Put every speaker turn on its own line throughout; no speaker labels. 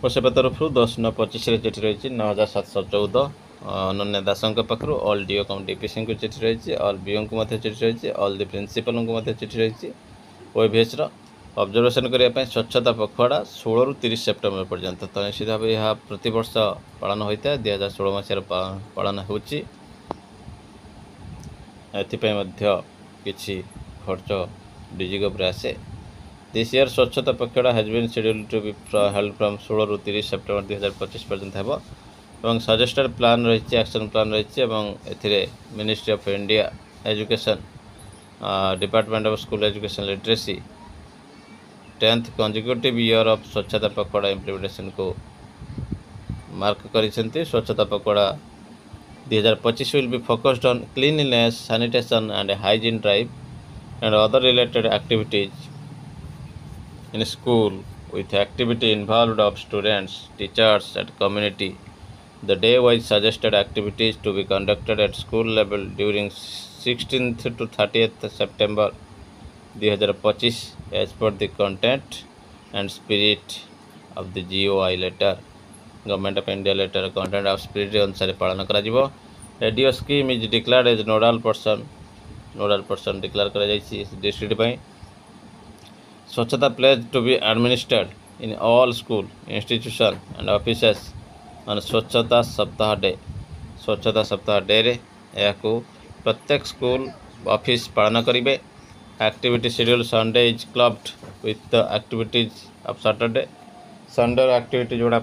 सेवा तरफ 10/9/25 चिठी रही 9714 अनन्या दास पाखु अल डीओ कम डीपीसी को चिठी रही अल बीओ को चिठी रही अल दि प्रिंसिपल को चिठी रही ओएभीएस ऑब्जर्वेशन करने स्वच्छता पखवाड़ा 16 ରୁ 30 सेप्टेम्बर पर्यंत तो निश्चित भाव यह प्रतिवर्ष पालन होता है 2016 मसीहार पालन होची किछि खर्च डिजिगप आसे this year Swachhta Pakhwada has been scheduled to be held from 16 ରୁ 30 सेप्टेम्बर 2025 पर्यंत हेबो एवं सजेस्टेड प्लान रही एक्शन प्लान रही ministry of India education department of school education literacy 10th consecutive year of Swachhta Pakhwada implementation को मार्क करिसेंती। स्वच्छता पखवाड़ा 2025 will be focused on cleanliness, sanitation and hygiene drive and other related activities in school with activity involved of students, teachers and community. The day was suggested activities to be conducted at school level during 16th to 30th September 2025 as per the content and spirit of the GOI letter Government of India letter content of spirit अनुसार पालन करा जिवो। Radio scheme is declared as nodal person declare करा जायछि district पई। Swachhta pledge to be administered in all school institution and offices on Swachhta सप्ताह day. स्वच्छता सप्ताह डे रे याकू प्रत्येक स्कूल ऑफिस पालन करिवे। Activity schedule Sunday is clubbed with the activities of Saturday. Sunday activity जोड़ा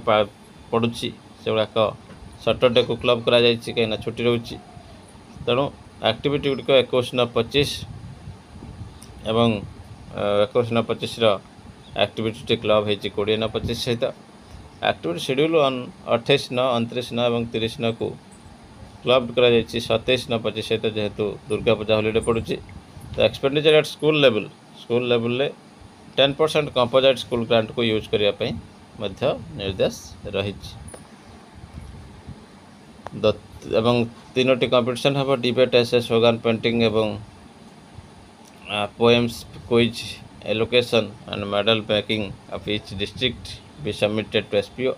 पड़ुछि से गुड़ाक सैटरडे को क्लब करा जायछि कहीं छुट्टी रोची तेणु एक्टिविटी गुड़िक 21/25 एवं 21/25 एक्टिविटी क्लब होती 20/25 सहित एक्टिविटी शेड्यूल 28/9 29/9 और 30/9 को क्लब करा जायछि 27/9/25 सहित जेहेतु दुर्गा पूजा हॉलिडे पड़ुछि। तो expenditure at school level 10% composite school grant को यूज करने निर्देश रही। तीनोटी कंपटीशन हम डिबेट एसे स्लोगान पेंटिंग एवं poems quiz elocution and medal making of each district be submitted to SPO.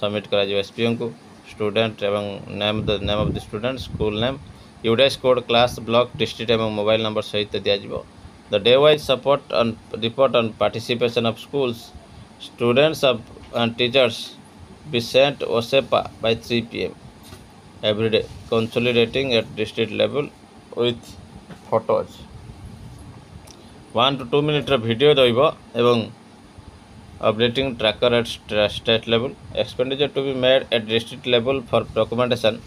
Submit करा एसपीओ को स्टूडेंट एवं name of the student school name UDISE code class block district एवं mobile number सहित दिज्व। The day wise support on report on participation of schools students and teachers be sent OSEPA by 3 p.m. every day, consolidating at district level with photos। 1 to 2 minute video रहिबो एवं updating tracker at state level। Expenditure to be made at district level for documentation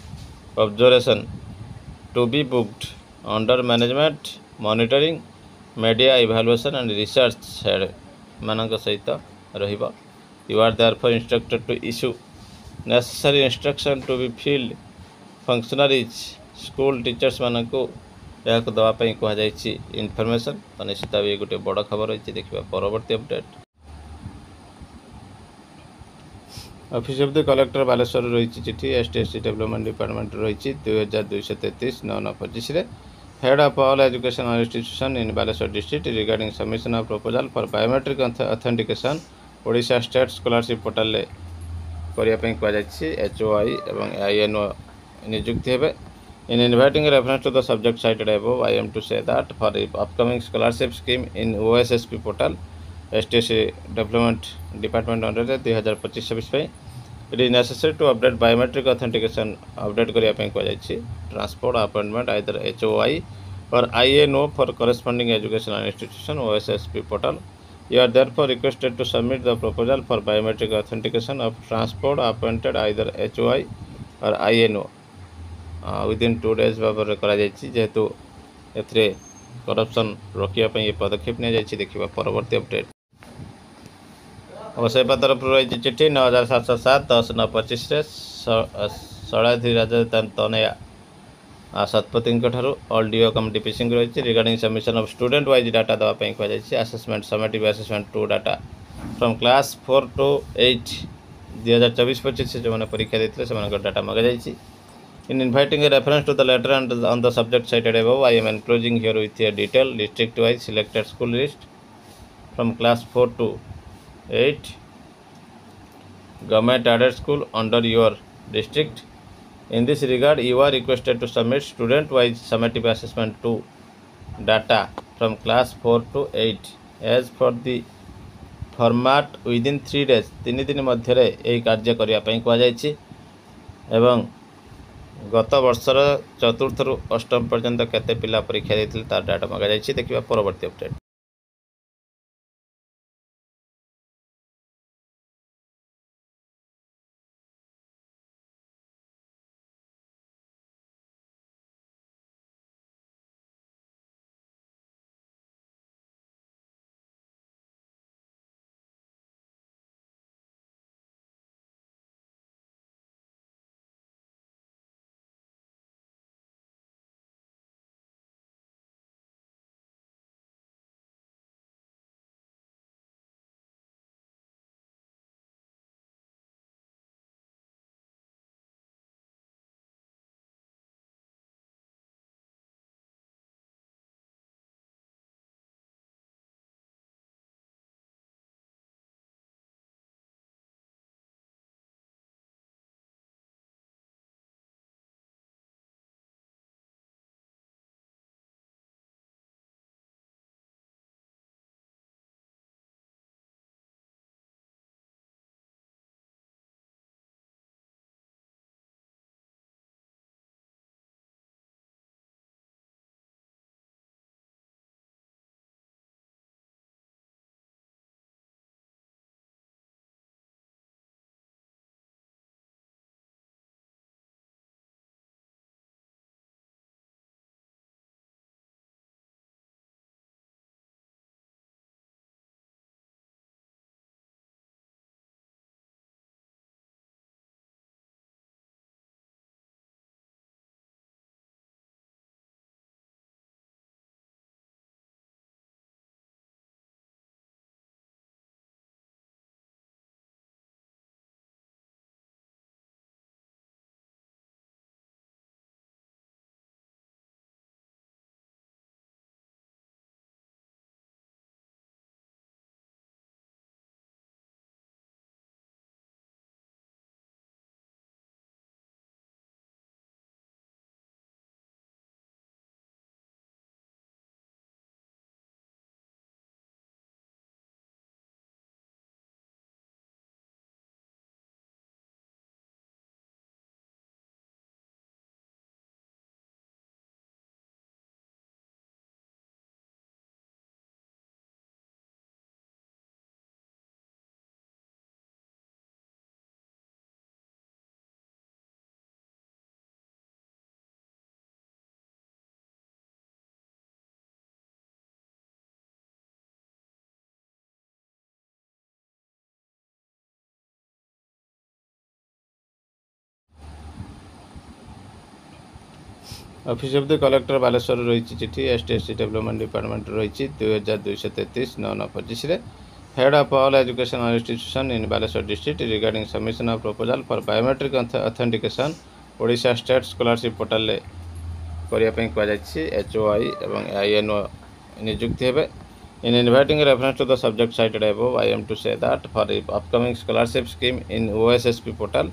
observation to be booked under management monitoring media evaluation and research head मानक सहित रहिबो। You are therefore instructed to issue necessary instruction to be filled functionaries school teachers मानक यह दवाई कहुई information. तो निश्चित भाव ये गोटे बड़ खबर रही देखा परवर्ती update. Office of the collector Baleshwar रही चिठी एसटीएससी डेवलपमेंट डिपार्टमेंट रही 2233 9/25 head of all education institution in Baleshwar district regarding submission of proposal for biometric authentication Odisha state scholarship portal करने कहुई HOI और INO नियुक्ति हे। In inviting reference to the subject cited above I am to say that for upcoming scholarship scheme in OSSP portal STSC development department under 2025-26 it is necessary to update biometric authentication update करने कहुई transport appointment either HOI और INO for corresponding educational institution OSSP portal. You are therefore requested to submit the proposal for biometric authentication of transport appointed either HOI or INO within 2 days भाव जेहेतु ए corruption रोकने ये पदक्षेप देखा परवर्ती update. सेवा तरफ रही चिठी 9707 10/9/25 Shailadhiraj Tanaya Satpathy all DO cum DPC रही regarding submission of student wise data दवाई कहुई assessment summative assessment 2 data from class 4 to 8 2024-25 जो मैंने परीक्षा देते से डाटा मगा जाइए। In inviting reference to the letter and on the subject cited above I am enclosing here with a detail district wise selected school list from class 4 to 8 government aided school under your district. In this regard, you are requested to submit student-wise summative assessment to data from class 4 to 8 as for the format within 3 days 3 दिन मध्य यही कार्य करने कहुई एवं गत वर्षर चतुर्थ रु अष्टम पर्यंत केते पिला परीक्षा देते तार डाटा मगा जाइए। देखिए परवर्ती update. Office of the collector Baleshwar रही चिठी एसटीएससी डेवलपमेंट डिपार्टमेंट रही 2233 9/25 head of all educational institution in Baleshwar district regarding submission of proposal for biometric authentication Odisha state scholarship portal करने कहुई HOI और INO नियुक्ति हे in inviting reference to the subject cited above I am to say that for the upcoming scholarship scheme in OSSP portal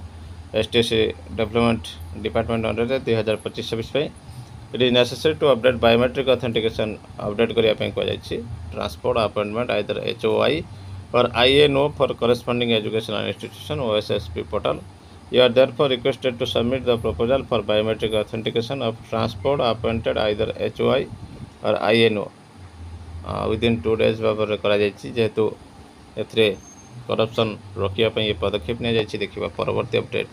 STSC development department under 2025-26 it is necessary to update biometric authentication update करने कहुई transport appointment either HOI or INO for corresponding educational institution OSSP portal. You are therefore requested to submit the proposal for biometric authentication of transport appointed either HOI or INO within 2 days भाव जेहेतु ए corruption रोकने पदक्षेप नहीं देखा परवर्ती update.